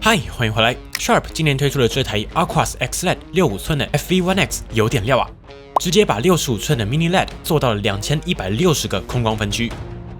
嗨，欢迎回来。Sharp 今年推出的这台 Aquos X-LED 65寸的 FV1X 有点料啊，直接把65寸的 Mini LED 做到了2160个空光分区，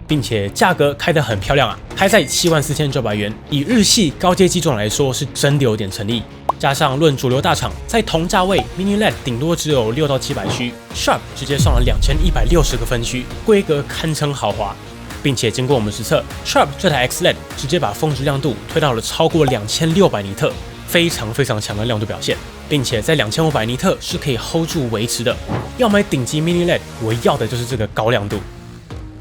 并且价格开得很漂亮啊，开在74900元，以日系高阶机种来说是真的有点诚意。加上论主流大厂，在同价位 Mini LED 顶多只有6到700区 ，Sharp 直接上了2160个分区，规格堪称豪华。并且经过我们实测 ，Sharp 这台 X-LED 直接把峰值亮度推到了超过2600尼特，非常强的亮度表现，并且在2500尼特是可以 hold 住维持的。要买顶级 Mini LED， 我要的就是这个高亮度。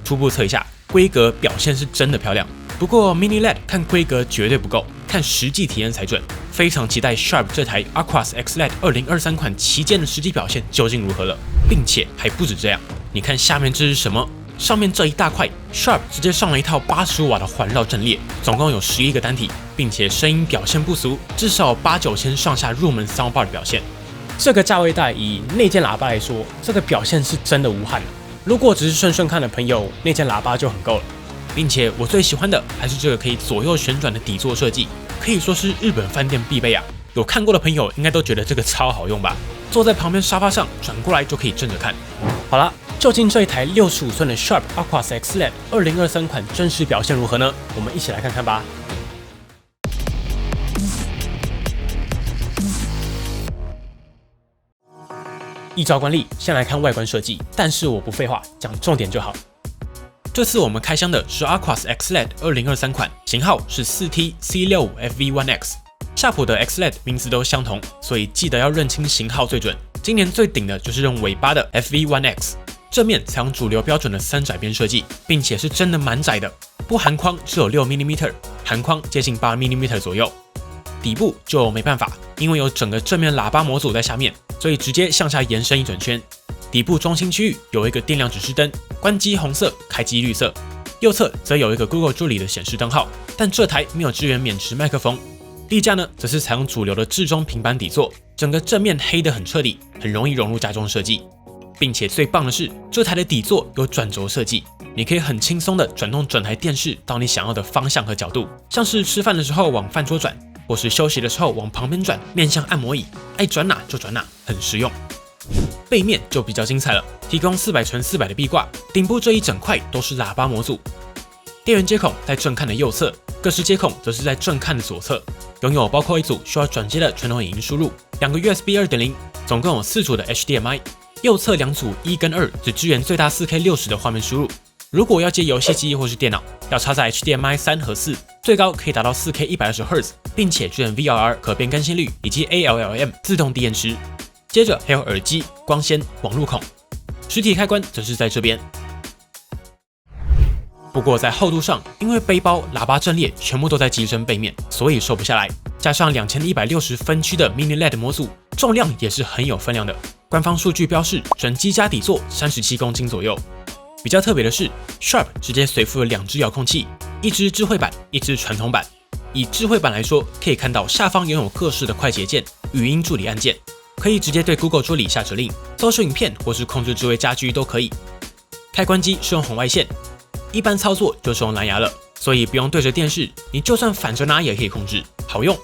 初步测一下，规格表现是真的漂亮，不过 Mini LED 看规格绝对不够，看实际体验才准。非常期待 Sharp 这台 Aquos X-LED 2023款旗舰的实际表现究竟如何了，并且还不止这样，你看下面这是什么？上面这一大块 ，Sharp 直接上了一套85瓦的环绕阵列，总共有11个单体，并且声音表现不俗，至少有8-9千上下入门 soundbar 的表现。这个价位带以内建喇叭来说，这个表现是真的无憾了。如果只是顺看的朋友，内建喇叭就很够了。并且我最喜欢的还是这个可以左右旋转的底座设计，可以说是日本饭店必备啊。有看过的朋友应该都觉得这个超好用吧？坐在旁边沙发上，转过来就可以正着看。好了。究竟这一台65寸的 Sharp Aquos X-LED 2023款真实表现如何呢？我们一起来看看吧。依照惯例，先来看外观设计，但是我不废话，讲重点就好。这次我们开箱的是 Aquos X-LED 2023款，型号是 4T C65FV1X。夏普的 X-LED 名字都相同，所以记得要认清型号最准。今年最顶的就是用尾巴的 FV1X。正面采用主流标准的3窄边设计，并且是真的蛮窄的，不含框只有6mm， 含框接近8mm 左右。底部就没办法，因为有整个正面喇叭模组在下面，所以直接向下延伸一整圈。底部中心区域有一个电量指示灯，关机红色，开机绿色。右侧则有一个 Google 助理的显示灯号，但这台没有支援免持麦克风。立架呢，则是采用主流的置中平板底座，整个正面黑得很彻底，很容易融入家中设计。并且最棒的是，这台的底座有转轴设计，你可以很轻松的转动整台电视到你想要的方向和角度，像是吃饭的时候往饭桌转，或是休息的时候往旁边转，面向按摩椅，爱转哪就转哪，很实用。背面就比较精彩了，提供400×400的壁挂，顶部这一整块都是喇叭模组。电源接孔在正看的右侧，各式接孔则是在正看的左侧，拥有包括一组需要转接的传统影音输入，2个 USB 2.0， 总共有4组的 HDMI。右侧2组1跟2只支援最大 4K 60的画面输入，如果要接游戏机或是电脑，要插在 HDMI 3和4，最高可以达到 4K 120Hz， 并且支援 VRR 可变更新率以及 ALLM 自动低延迟。接着还有耳机、光纤、网路孔。实体开关则是在这边。不过在厚度上，因为背包、喇叭阵列全部都在机身背面，所以瘦不下来。加上2160分区的 Mini LED 模组，重量也是很有分量的。官方数据标示，整机加底座37公斤左右。比较特别的是 ，Sharp 直接随附了2只遥控器，一只智慧版，一只传统版。以智慧版来说，可以看到下方拥有各式的快捷键、语音助理按键，可以直接对 Google 助理下指令、搜寻影片或是控制智慧家居都可以。开关机是用红外线，一般操作就是用蓝牙了，所以不用对着电视，你就算反着拿也可以控制，好用。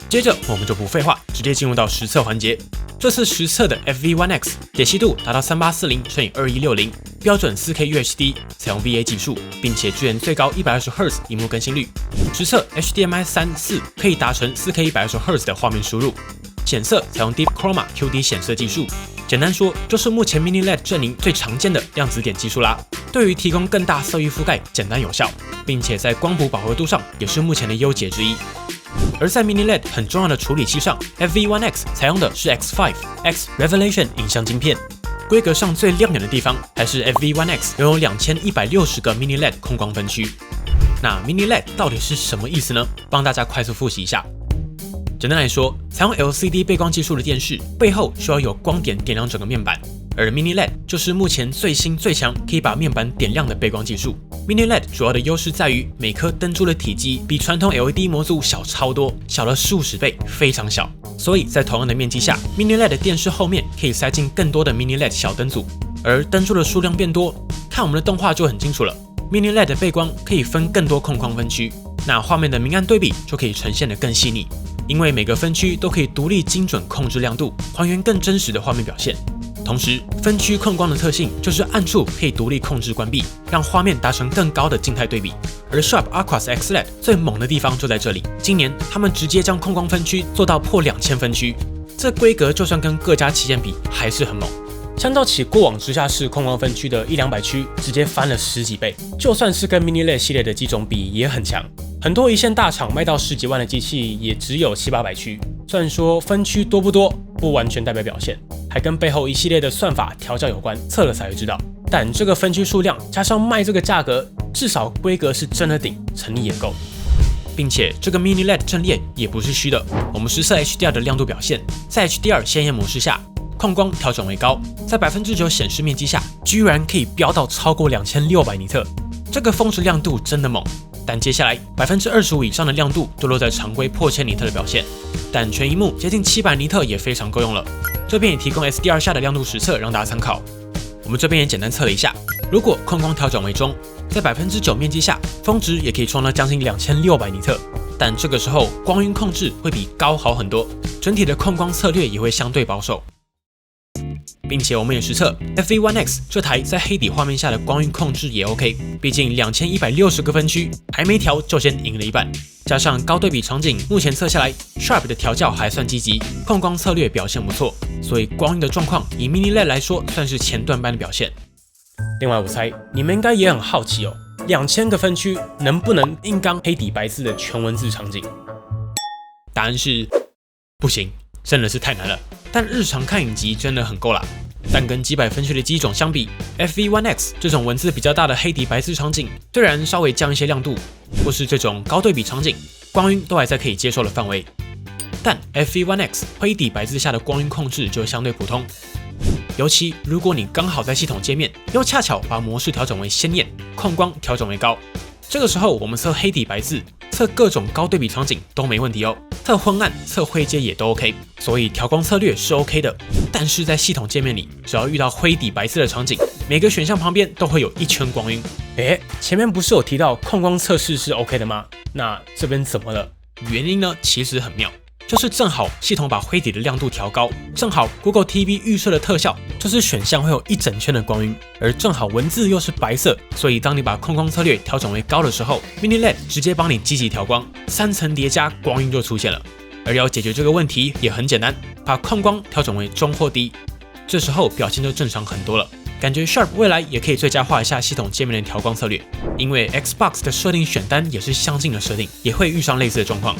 接着我们就不废话，直接进入到实测环节。这次实测的 FV1X 解析度达到3840×2160，标准 4K UHD， 采用 VA 技术，并且支援最高 120Hz 萤幕更新率。实测 HDMI 3、4可以达成 4K 120Hz 的画面输入。显色采用 Deep Chroma QD 显色技术，简单说就是目前 Mini LED 阵营最常见的量子点技术啦。对于提供更大色域覆盖，简单有效，并且在光谱饱和度上也是目前的优解之一。而在 Mini LED 很重要的处理器上 ，FV1X 采用的是 X5 X Revelation 影像晶片。规格上最亮眼的地方还是 FV1X 拥有2160个 Mini LED 空光分区。那 Mini LED 到底是什么意思呢？帮大家快速复习一下。简单来说，采用 LCD 背光技术的电视背后需要有光点点亮整个面板，而 Mini LED 就是目前最新最强可以把面板点亮的背光技术。Mini LED 主要的优势在于每颗灯珠的体积比传统 LED 模组小超多，小了数十倍，非常小。所以在同样的面积下 ，Mini LED 的电视后面可以塞进更多的 Mini LED 小灯组，而灯珠的数量变多，看我们的动画就很清楚了。Mini LED 的背光可以分更多控光分区，那画面的明暗对比就可以呈现得更细腻，因为每个分区都可以独立精准控制亮度，还原更真实的画面表现。同时，分区控光的特性就是暗处可以独立控制关闭，让画面达成更高的静态对比。而 Sharp Aquos X LED 最猛的地方就在这里，今年他们直接将控光分区做到破2000分区，这规格就算跟各家旗舰比还是很猛。相较起过往直辖市控光分区的100-200区，直接翻了10几倍，就算是跟 Mini LED 系列的机种比也很强。很多一线大厂卖到10几万的机器也只有700-800区，虽然说分区多不多不完全代表表现，还跟背后一系列的算法调教有关，测了才会知道。但这个分区数量加上卖这个价格，至少规格是真的顶，诚意也够。并且这个 Mini LED 阵列也不是虚的，我们实测 HDR 的亮度表现，在 HDR 鲜艳模式下，控光调整为高，在9%显示面积下，居然可以飙到超过2600尼特，这个峰值亮度真的猛。但接下来25%以上的亮度都落在常规破1000尼特的表现，但全萤幕接近700尼特也非常够用了。这边也提供 SDR 下的亮度实测让大家参考。我们这边也简单测了一下，如果控光调整为中，在9%面积下，峰值也可以创到将近2600尼特，但这个时候光晕控制会比高好很多，整体的控光策略也会相对保守。并且我们也实测 FV1X 这台在黑底画面下的光晕控制也 OK， 毕竟2160个分区还没调就先赢了一半，加上高对比场景，目前测下来 Sharp 的调教还算积极，控光策略表现不错，所以光晕的状况以 Mini LED 来说算是前段班的表现。另外我猜你们应该也很好奇哦，2000个分区能不能硬刚黑底白字的全文字场景？答案是不行，真的是太难了。但日常看影集真的很够啦。但跟几百分区的机种相比 ，FV1X 这种文字比较大的黑底白字场景，虽然稍微降一些亮度，或是这种高对比场景，光晕都还在可以接受的范围。但 FV1X 灰底白字下的光晕控制就相对普通，尤其如果你刚好在系统界面又恰巧把模式调整为鲜艳，控光调整为高，这个时候我们测黑底白字，测各种高对比场景都没问题哦，测昏暗、测灰阶也都 OK， 所以调光策略是 OK 的。但是在系统界面里，只要遇到灰底白字的场景，每个选项旁边都会有一圈光晕。前面不是有提到控光测试是 OK 的吗？那这边怎么了？原因呢，其实很妙。就是正好系统把灰底的亮度调高，正好 Google TV 预设的特效就是选项会有一整圈的光晕，而正好文字又是白色，所以当你把控光策略调整为高的时候 ，Mini LED 直接帮你积极调光，3层叠加光晕就出现了。而要解决这个问题也很简单，把控光调整为中或低，这时候表现就正常很多了。感觉 Sharp 未来也可以最佳化一下系统界面的调光策略，因为 Xbox 的设定选单也是相近的设定，也会遇上类似的状况。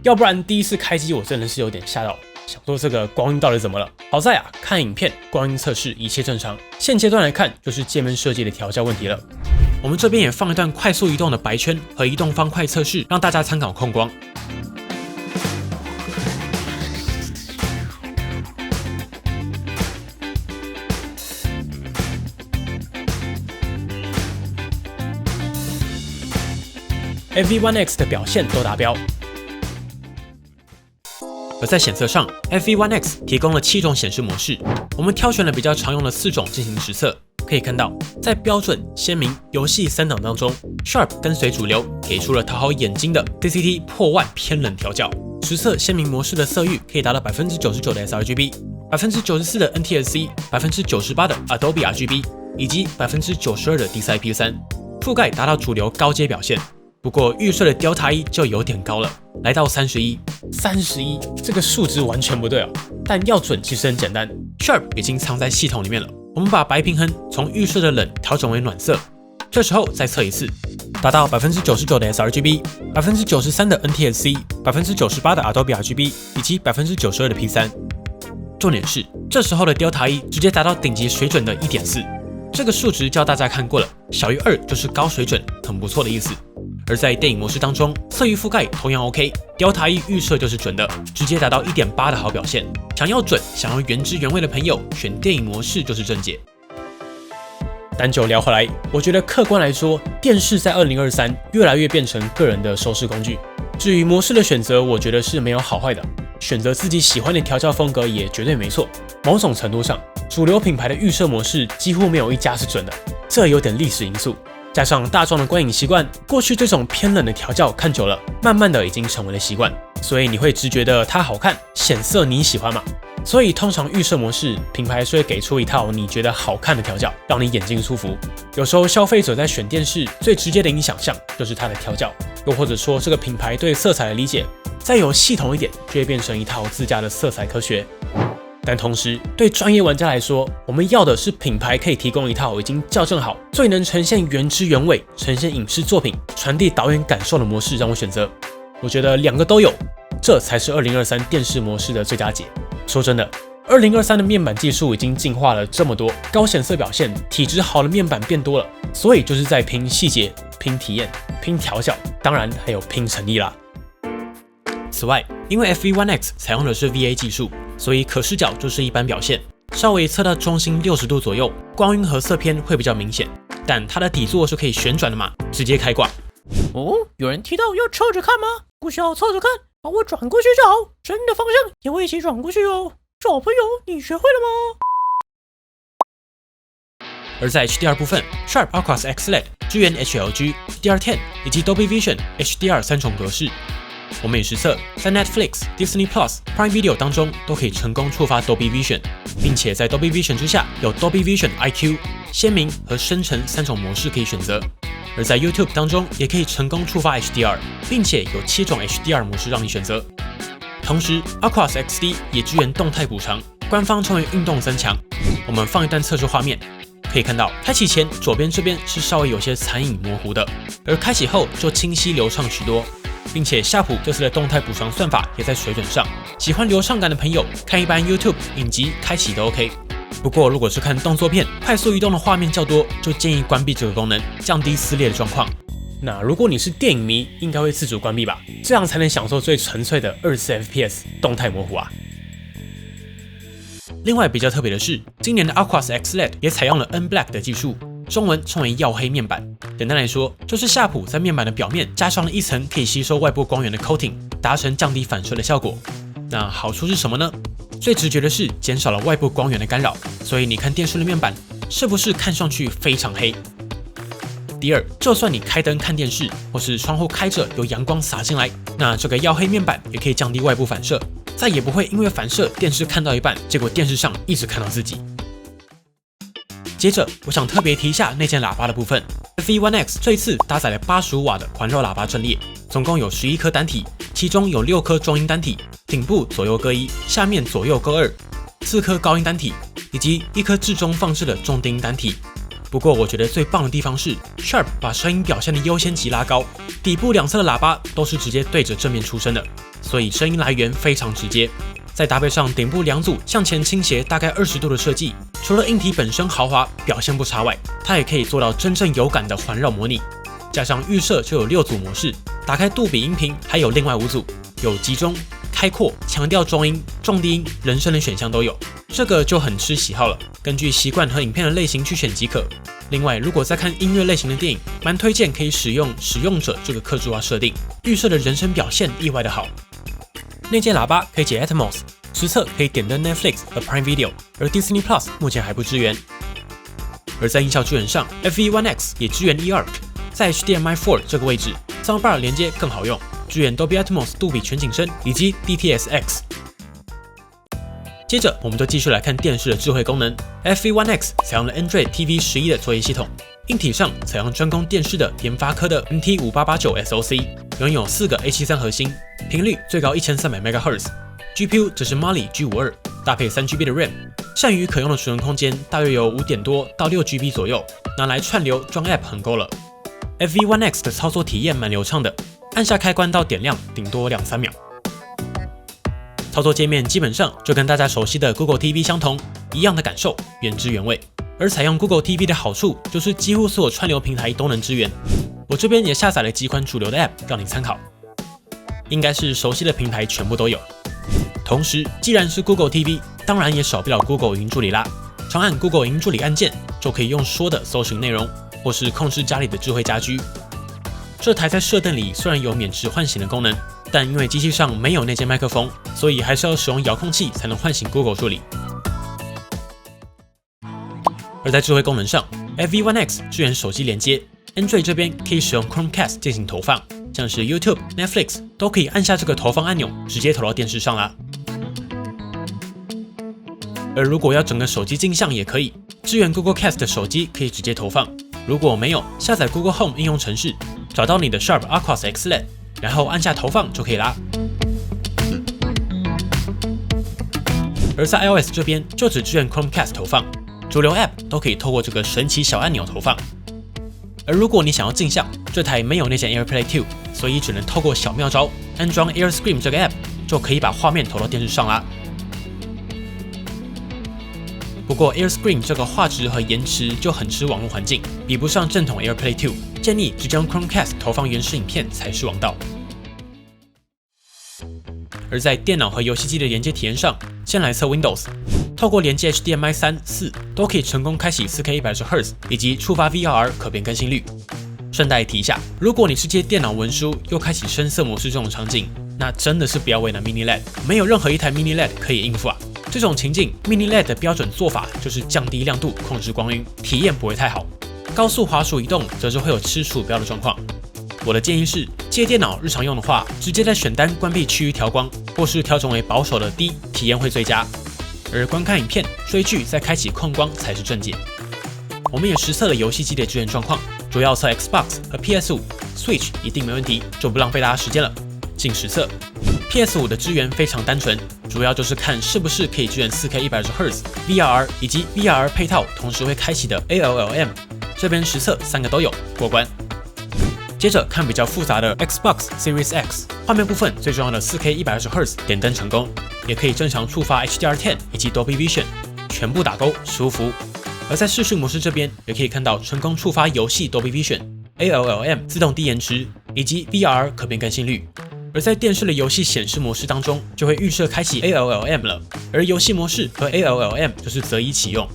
要不然第一次开机我真的是有点吓到，想说这个光晕到底怎么了？好在看影片光晕测试一切正常，现阶段来看就是界面设计的调教问题了。我们这边也放一段快速移动的白圈和移动方块测试，让大家参考控光。FV1X 的表现都达标。而在显色上 ，FV1X 提供了7种显示模式，我们挑选了比较常用的4种进行实测。可以看到，在标准、鲜明、游戏3档当中 ，Sharp 跟随主流给出了讨好眼睛的 CCT 破万偏冷调教。实测鲜明模式的色域可以达到99%的 sRGB，94% 的 NTSC，98% 的 Adobe RGB， 以及92%的 DCI-P3， 覆盖达到主流高阶表现。不过预设的 Delta E 就有点高了，来到31，这个数值完全不对哦。但要准其实很简单 ，Sharp 已经藏在系统里面了。我们把白平衡从预设的冷调整为暖色，这时候再测一次，达到99%的 sRGB，93% 的 NTSC，98% 的 Adobe RGB， 以及92%的 P3。重点是，这时候的 Delta E 直接达到顶级水准的 1.4， 这个数值教大家看过了，小于2就是高水准，很不错的意思。而在电影模式当中，色域覆盖同样 OK，Delta E 预设就是准的，直接达到 1.8 的好表现。想要准，想要原汁原味的朋友，选电影模式就是正解。单就聊回来，我觉得客观来说，电视在2023越来越变成个人的收视工具。至于模式的选择，我觉得是没有好坏的，选择自己喜欢的调教风格也绝对没错。某种程度上，主流品牌的预设模式几乎没有一家是准的，这有点历史因素。加上大众的观影习惯，过去这种偏冷的调教看久了，慢慢的已经成为了习惯，所以你会只觉得它好看，显色你喜欢嘛？所以通常预设模式，品牌是会给出一套你觉得好看的调教，让你眼睛舒服。有时候消费者在选电视最直接的影响项就是它的调教，又或者说这个品牌对色彩的理解，再有系统一点，就会变成一套自家的色彩科学。但同时，对专业玩家来说，我们要的是品牌可以提供一套已经校正好、最能呈现原汁原味、呈现影视作品、传递导演感受的模式让我选择。我觉得两个都有，这才是2023电视模式的最佳解。说真的，2023的面板技术已经进化了这么多，高显色表现、体质好的面板变多了，所以就是在拼细节、拼体验、拼调教，当然还有拼诚意啦。此外，因为 FV One X 采用的是 VA 技术，所以可视角就是一般表现，稍微侧到中心60度左右，光晕和色偏会比较明显。但它的底座是可以旋转的嘛，直接开挂。哦，有人提到要侧着看吗？不需要侧着看，把我转过去就好，真的方向也会一起转过去哦。小朋友，你学会了吗？而在 HDR 部分 ，Sharp Aquos X LED 支援 HLG、HDR10 以及 Dolby Vision HDR 3种格式。我们也实测，在 Netflix、Disney Plus、Prime Video 当中都可以成功触发 Dolby Vision， 并且在 Dolby Vision 之下有 Dolby Vision IQ、鲜明和深沉3种模式可以选择。而在 YouTube 当中也可以成功触发 HDR， 并且有7种 HDR 模式让你选择。同时 Aquos XD 也支援动态补偿，官方称为运动增强。我们放一段测试画面，可以看到开启前左边这边是稍微有些残影模糊的，而开启后就清晰流畅许多。并且夏普这次的动态补偿算法也在水准上，喜欢流畅感的朋友看一般 YouTube 影集开启都 OK。不过如果是看动作片，快速移动的画面较多，就建议关闭这个功能，降低撕裂的状况。那如果你是电影迷，应该会自主关闭吧，这样才能享受最纯粹的24 FPS 动态模糊啊。另外比较特别的是，今年的 Aquos X LED 也采用了 N-Black 的技术，中文称为曜黑面板。简单来说，就是夏普在面板的表面加上了一层可以吸收外部光源的 coating， 达成降低反射的效果。那好处是什么呢？最直觉的是减少了外部光源的干扰，所以你看电视的面板是不是看上去非常黑？第二，就算你开灯看电视，或是窗户开着有阳光洒进来，那这个曜黑面板也可以降低外部反射，再也不会因为反射电视看到一半，结果电视上一直看到自己。接着，我想特别提一下内建喇叭的部分。FV One X 这一次搭载了85瓦的环绕喇叭阵列，总共有11颗单体，其中有6颗中音单体，顶部左右各1，下面左右各2，4颗高音单体，以及1颗置中放置的重低音单体。不过我觉得最棒的地方是 Sharp 把声音表现的优先级拉高，底部两侧的喇叭都是直接对着正面出声的，所以声音来源非常直接。再搭配上顶部2组向前倾斜大概20度的设计，除了硬体本身豪华表现不差外，它也可以做到真正有感的环绕模拟。加上预设就有6组模式，打开杜比音频还有另外5组，有集中、开阔、强调中音、重低音、人声的选项都有，这个就很吃喜好了，根据习惯和影片的类型去选即可。另外，如果在看音乐类型的电影，蛮推荐可以使用使用者这个客制化设定，预设的人声表现意外的好。内建喇叭可以解 Atmos， 实测可以点灯 Netflix 和 Prime Video， 而 Disney Plus 目前还不支援。而在音效支援上 ，FV One X 也支援 eARC， 在 HDMI 4这个位置 ，Soundbar 连接更好用，支援 Dolby Atmos 杜比全景声以及 DTS:X。接着，我们就继续来看电视的智慧功能。FV One X 采用了 Android TV 11的作业系统，硬体上采用专攻电视的联发科的 MT5889 SoC， 拥有4个 A73 核心，频率最高1300 MHz。GPU 则是 Mali G52， 搭配3GB 的 RAM， 剩余可用的储存空间大约有5点多到6GB 左右，拿来串流装 App 很够了。FV One X 的操作体验蛮流畅的，按下开关到点亮顶多2-3秒。操作界面基本上就跟大家熟悉的 Google TV 相同，一样的感受，原汁原味。而采用 Google TV 的好处就是几乎所有串流平台都能支援。我这边也下载了几款主流的 App 让你参考，应该是熟悉的平台全部都有。同时，既然是 Google TV， 当然也少不了 Google 语音助理啦。长按 Google 语音助理按键，就可以用说的搜寻内容，或是控制家里的智慧家居。这台在设定里虽然有免持唤醒的功能，但因为机器上没有内建麦克风，所以还是要使用遥控器才能唤醒 Google 助理。而在智慧功能上 ，FV One X 支援手机连接， Android 这边可以使用 Chromecast 进行投放，像是 YouTube、Netflix 都可以按下这个投放按钮，直接投到电视上啦。而如果要整个手机镜像也可以，支援 Google Cast 的手机可以直接投放。如果没有，下载 Google Home 应用程式，找到你的 Sharp Aquos X LED， 然后按下投放就可以啦。而在 iOS 这边就只支援 Chromecast 投放，主流 App 都可以透过这个神奇小按钮投放。而如果你想要镜像，这台没有内建 AirPlay 2， 所以只能透过小妙招安装 AirScreen 这个 App， 就可以把画面投到电视上啦。不过 AirScreen 这个画质和延迟就很吃网络环境，比不上正统 AirPlay 2， 建议直接用 Chromecast 投放原始影片才是王道。而在电脑和游戏机的连接体验上，先来测 Windows， 透过连接 HDMI 3、4都可以成功开启 4K 120Hz 以及触发 VRR 可变更新率。顺带提一下，如果你是接电脑文书又开启深色模式这种场景，那真的是不要为难 Mini LED， 没有任何一台 Mini LED 可以应付啊。这种情境 ，Mini LED 的标准做法就是降低亮度，控制光晕，体验不会太好。高速滑鼠移动则是会有吃鼠标的状况。我的建议是，接电脑日常用的话，直接在选单关闭区域调光，或是调整为保守的低，体验会最佳。而观看影片、追剧再开启控光才是正解。我们也实测了游戏机的支援状况，主要测 Xbox 和 PS5、Switch 一定没问题，就不浪费大家时间了。进实测 ，PS5 的支援非常单纯，主要就是看是不是可以支援 4K 120Hz、VRR 以及 VRR 配套同时会开启的 ALLM。这边实测3个都有过关。接着看比较复杂的 Xbox Series X， 画面部分最重要的 4K 120Hz 点灯成功，也可以正常触发 HDR10 以及 Dolby Vision， 全部打勾舒服。而在视讯模式这边，也可以看到成功触发游戏 Dolby Vision、ALLM 自动低延迟以及 VRR 可变更新率。而在电视的游戏显示模式当中，就会预设开启 ALLM 了，而游戏模式和 ALLM 就是择一启用。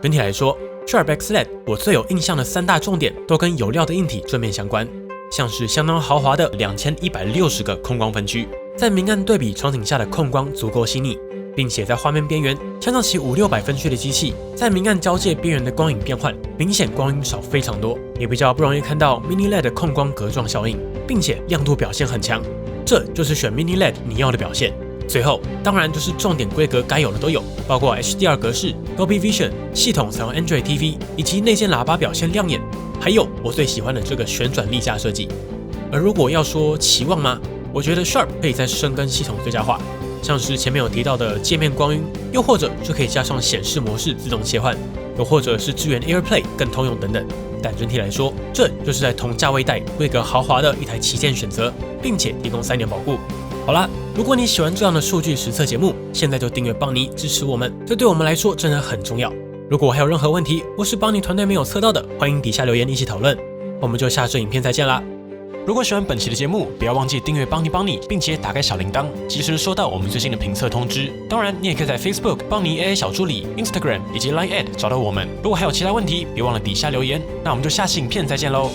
整体来说，Sharp X LED 我最有印象的3大重点都跟有料的硬体正面相关，像是相当豪华的2160个控光分区，在明暗对比场景下的控光足够细腻，并且在画面边缘，相较起500-600分区的机器，在明暗交界边缘的光影变换，明显光晕少非常多，也比较不容易看到 Mini LED 的控光格状效应，并且亮度表现很强，这就是选 Mini LED 你要的表现。最后，当然就是重点规格该有的都有，包括 HDR 格式、Dolby Vision、系统采用 Android TV， 以及内建喇叭表现亮眼，还有我最喜欢的这个旋转立架设计。而如果要说期望吗？我觉得 Sharp 可以再深耕系统最佳化，像是前面有提到的界面光晕，又或者是可以加上显示模式自动切换，又或者是支援 AirPlay 更通用等等。但整体来说，这就是在同价位带规格豪华的一台旗舰选择，并且提供3年保固。好啦，如果你喜欢这样的数据实测节目，现在就订阅邦尼支持我们，这对我们来说真的很重要。如果还有任何问题，或是邦尼团队没有测到的，欢迎底下留言一起讨论。我们就下支影片再见啦！如果喜欢本期的节目，不要忘记订阅邦尼，并且打开小铃铛，及时收到我们最新的评测通知。当然，你也可以在 Facebook 邦尼 AA 小助理、Instagram 以及 Line@ 找到我们。如果还有其他问题，别忘了底下留言。那我们就下期影片再见喽！